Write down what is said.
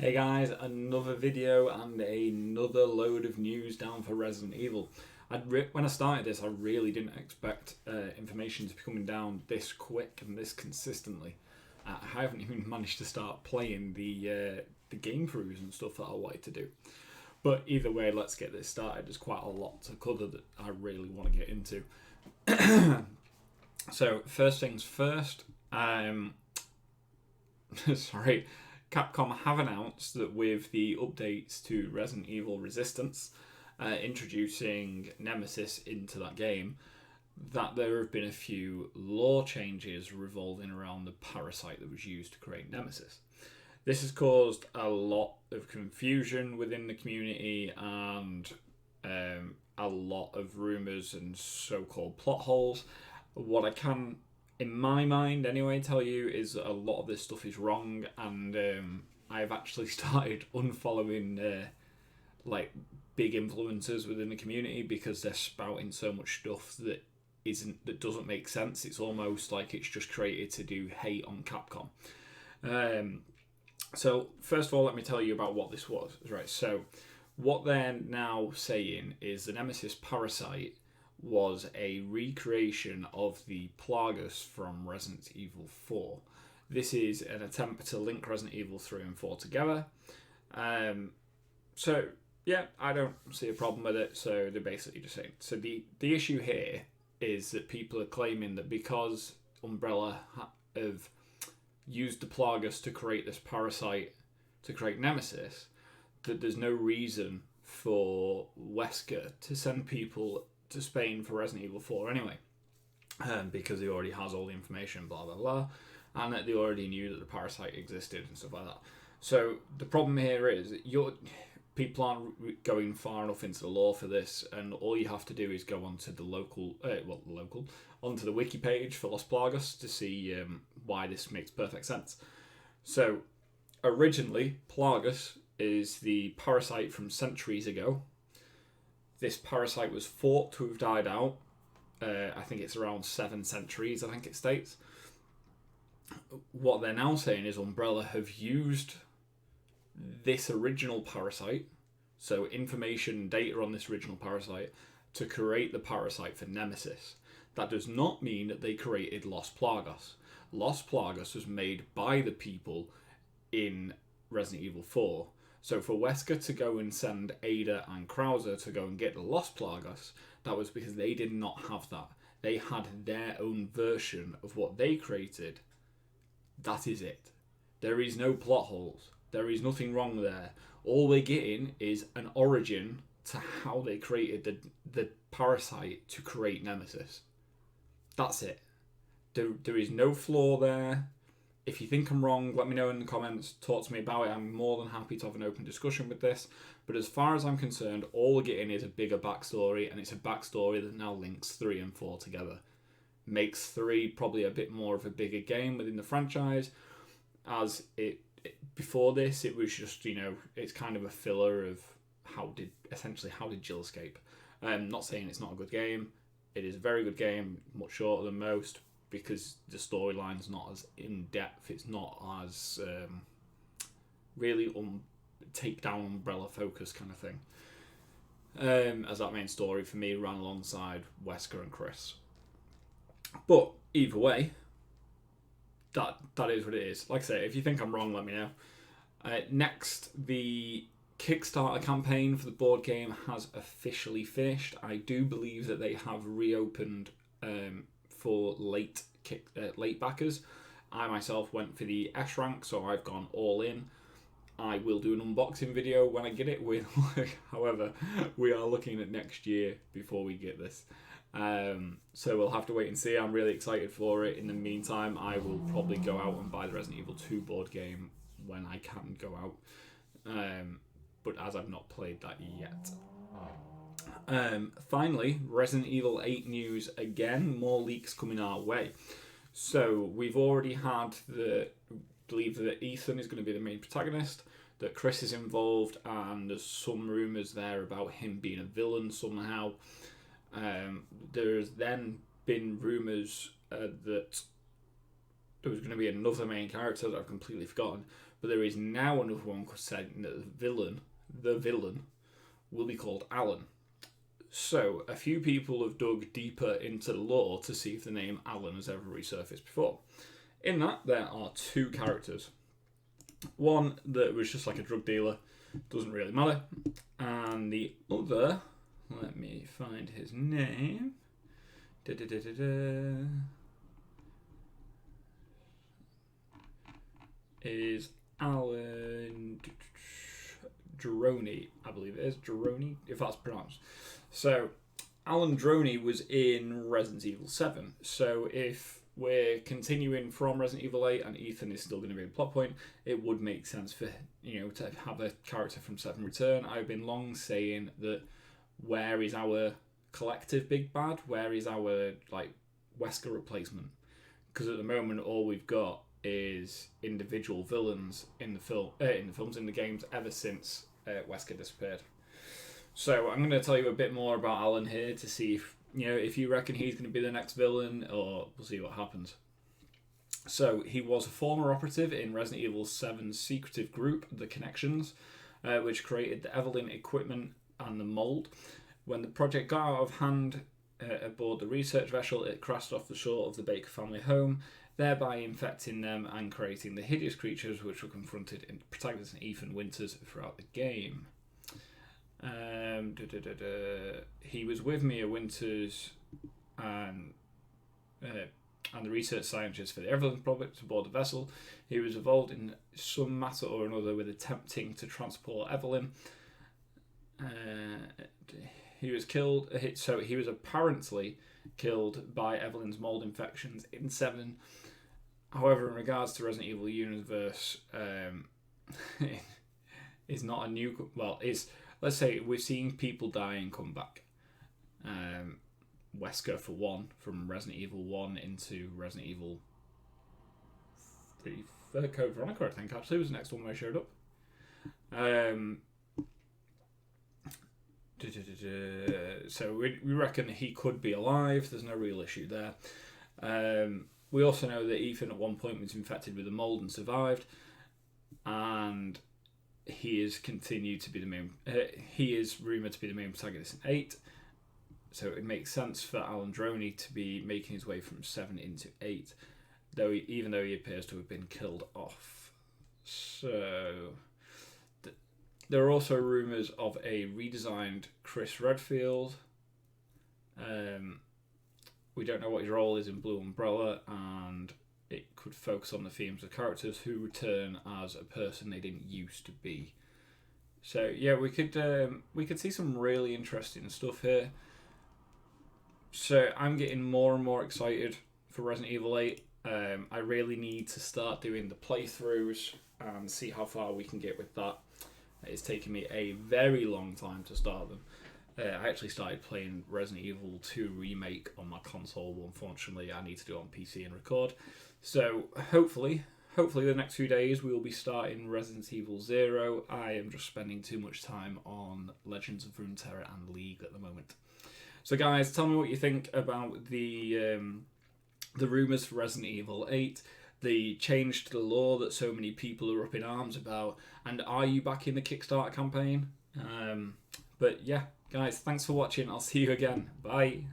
Hey guys, another video and another load of news down for Resident Evil. When I started this, I really didn't expect information to be coming down this quick and this consistently. I haven't even managed to start playing the game throughs and stuff that I wanted to do. But either way, let's get this started. There's quite a lot to cover that I really want to get into. So first things first. Sorry. Capcom have announced that with the updates to Resident Evil Resistance, introducing Nemesis into that game, that there have been a few lore changes revolving around the parasite that was used to create Nemesis. This has caused a lot of confusion within the community and a lot of rumours and so-called plot holes. What I can, in my mind anyway, tell you is that a lot of this stuff is wrong, and I've actually started unfollowing like big influencers within the community because they're spouting so much stuff that doesn't make sense. It's almost like it's just created to do hate on Capcom. So first of all, let me tell you about what this was. Right, so what they're now saying is the Nemesis parasite was a recreation of the Plagas from Resident Evil 4. This is an attempt to link Resident Evil 3 and 4 together. So, yeah, I don't see a problem with it. So they're basically just saying. So the issue here is that people are claiming that because Umbrella have used the Plagas to create this parasite to create Nemesis, that there's no reason for Wesker to send people to Spain for Resident Evil 4 anyway, because he already has all the information, blah blah blah, and that they already knew that the parasite existed and stuff like that. So the problem here is that people aren't going far enough into the lore for this, and all you have to do is go onto the onto the wiki page for Los Plagas to see why this makes perfect sense. So originally, Plagas is the parasite from centuries ago. This parasite was thought to have died out. I think it's around 7 centuries, I think it states. What they're now saying is Umbrella have used this original parasite, so information and data on this original parasite, to create the parasite for Nemesis. That does not mean that they created Los Plagas. Los Plagas was made by the people in Resident Evil 4. So for Wesker to go and send Ada and Krauser to go and get the Los Plagas, that was because they did not have that. They had their own version of what they created. That is it. There is no plot holes. There is nothing wrong there. All we're getting is an origin to how they created the parasite to create Nemesis. That's it. There is no flaw there. If you think I'm wrong, let me know in the comments, talk to me about it. I'm more than happy to have an open discussion with this. But as far as I'm concerned, all we're getting is a bigger backstory, and it's a backstory that now links 3 and 4 together. Makes 3 probably a bit more of a bigger game within the franchise, as before this, it was just, it's kind of a filler of how did Jill escape. I'm not saying it's not a good game. It is a very good game, much shorter than most, because the storyline's not as in-depth, it's not as really take down Umbrella focus kind of thing. As that main story for me ran alongside Wesker and Chris. But either way, that is what it is. Like I say, if you think I'm wrong, let me know. Next, the Kickstarter campaign for the board game has officially finished. I do believe that they have reopened for late backers. I myself went for the S rank, so I've gone all in. I will do an unboxing video when I get it. However, we are looking at next year before we get this. So we'll have to wait and see. I'm really excited for it. In the meantime, I will probably go out and buy the Resident Evil 2 board game when I can go out. But as I've not played that yet. Finally, Resident Evil 8 news again. More leaks coming our way. So we've already had believe that Ethan is going to be the main protagonist, that Chris is involved, and there's some rumours there about him being a villain somehow. There's then been rumours that there was going to be another main character that I've completely forgotten, but there is now another one saying that the villain, will be called Alan. So, a few people have dug deeper into the lore to see if the name Alan has ever resurfaced before. In that, there are two characters. One that was just like a drug dealer, doesn't really matter. And the other, let me find his name. Is Alan Droney, I believe it is. Droney, if that's pronounced. So, Alan Droney was in Resident Evil 7. So, if we're continuing from Resident Evil 8 and Ethan is still going to be a plot point, it would make sense for, to have a character from 7 return. I've been long saying that where is our collective big bad? Where is our, Wesker replacement? Because at the moment, all we've got is individual villains in the games ever since Wesker disappeared. So I'm going to tell you a bit more about Alan here to see if you reckon he's going to be the next villain, or we'll see what happens. So he was a former operative in Resident Evil 7's secretive group, The Connections, which created the Evelyn equipment and the mold. When the project got out of hand aboard the research vessel, it crashed off the shore of the Baker family home, thereby infecting them and creating the hideous creatures which were confronted in protagonist Ethan Winters throughout the game. He was with Mia Winters and the research scientists for the Evelyn project aboard the vessel. He was involved in some matter or another with attempting to transport Evelyn. He was killed. So he was apparently killed by Evelyn's mold infections in 7. However, in regards to Resident Evil universe, is not a new. Well, is let's say we've seen people die and come back. Wesker for one, from Resident Evil 1 into Resident Evil 3. Code Veronica, I think actually was the next one where I showed up. So we reckon he could be alive. There's no real issue there. We also know that Ethan at one point was infected with a mold and survived, and he is continued to be the main. He is rumored to be the main protagonist in 8. So it makes sense for Alan Droney to be making his way from 7 into 8, even though he appears to have been killed off. So there are also rumours of a redesigned Chris Redfield. We don't know what his role is in Blue Umbrella, and it could focus on the themes of characters who return as a person they didn't used to be. So yeah, we could see some really interesting stuff here. So I'm getting more and more excited for Resident Evil 8. I really need to start doing the playthroughs and see how far we can get with that. It's taken me a very long time to start them. I actually started playing Resident Evil 2 Remake on my console. Unfortunately, I need to do it on PC and record. So hopefully the next few days we will be starting Resident Evil 0. I am just spending too much time on Legends of Runeterra and League at the moment. So guys, tell me what you think about the rumours for Resident Evil 8, the change to the lore that so many people are up in arms about, and are you backing the Kickstarter campaign? But yeah, guys, thanks for watching. I'll see you again. Bye.